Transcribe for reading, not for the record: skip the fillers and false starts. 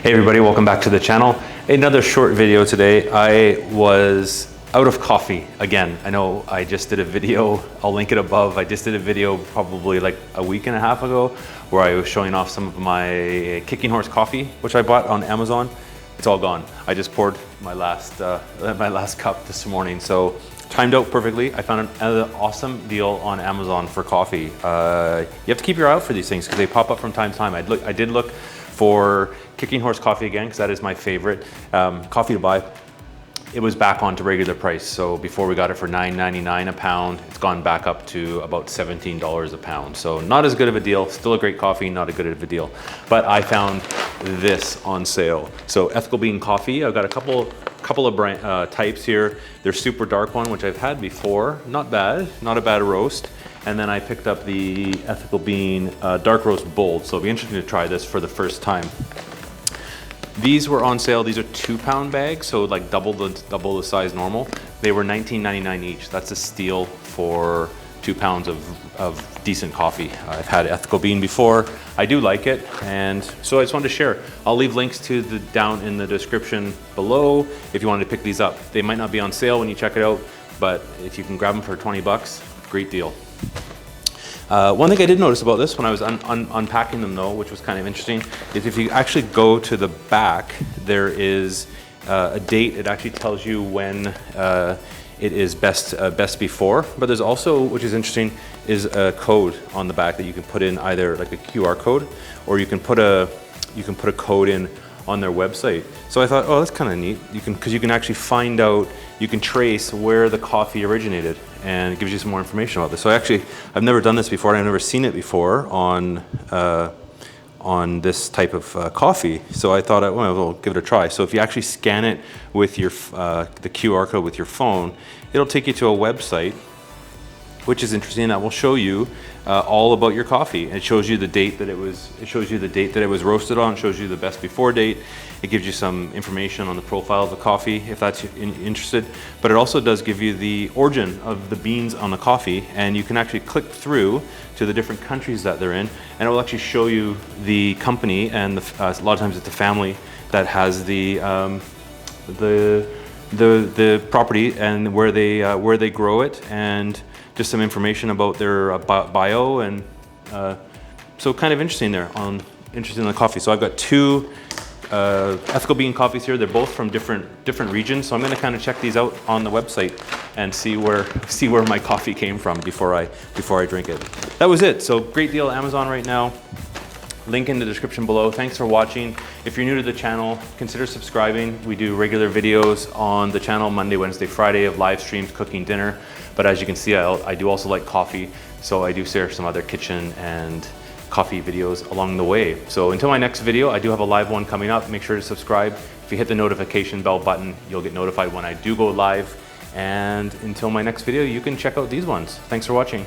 Hey everybody, welcome back to the channel. Another short video today. I was out of coffee again. I know I just did a video, I'll link it above. I just did a video probably like a week and a half ago where I was showing off some of my Kicking Horse coffee, which I bought on Amazon. It's all gone. I just poured my last cup this morning. So timed out perfectly. I found an awesome deal on Amazon for coffee. You have to keep your eye out for these things because they pop up from time to time. I did look for Kicking Horse coffee again because that is my favorite coffee to buy. It was back on to regular price. So before we got it for $9.99 a pound, it's gone back up to about $17 a pound. So not as good of a deal, still a great coffee, not a good of a deal. But I found this on sale. So Ethical Bean coffee, I've got a couple of brand, types here. They're super dark one, which I've had before. Not bad, not a bad roast. And then I picked up the Ethical Bean dark roast bold. So it'll be interesting to try this for the first time. These were on sale. These are 2-pound bags, so like double the size normal. They were $19.99 each. That's a steal for 2 pounds of decent coffee. I've had Ethical Bean before. I do like it, and so I just wanted to share. I'll leave links to down in the description below if you wanted to pick these up. They might not be on sale when you check it out, but if you can grab them for 20 bucks, great deal. One thing I did notice about this when I was unpacking them though, which was kind of interesting, is if you actually go to the back, there is a date. It actually tells you when it is best before, but there's also, which is interesting, is a code on the back that you can put in, either like a QR code, or you can put a code in on their website. So I thought, oh, that's kind of neat. Because you can actually find out, you can trace where the coffee originated, and it gives you some more information about this. So I've never done this before. I've never seen it before on this type of coffee. So I thought, well, I'll give it a try. So if you actually scan it with your the QR code with your phone, it'll take you to a website, which is interesting. That will show you all about your coffee. It shows you the date that it was roasted on. It shows you the best before date. It gives you some information on the profile of the coffee if that's interested. But it also does give you the origin of the beans on the coffee, and you can actually click through to the different countries that they're in, and it will actually show you the company, and a lot of times it's the family that has the property and where they grow it, and just some information about their bio, and so kind of interesting there on the coffee. So I've got two Ethical Bean coffees here. They're both from different regions. So I'm going to kind of check these out on the website and see where my coffee came from before I drink it. That was it. So great deal at Amazon right now. Link in the description below. Thanks for watching. If you're new to the channel, consider subscribing. We do regular videos on the channel Monday, Wednesday, Friday of live streams, cooking dinner. But as you can see, I do also like coffee, so I do share some other kitchen and coffee videos along the way. So until my next video, I do have a live one coming up. Make sure to subscribe. If you hit the notification bell button, you'll get notified when I do go live. And until my next video, you can check out these ones. Thanks for watching.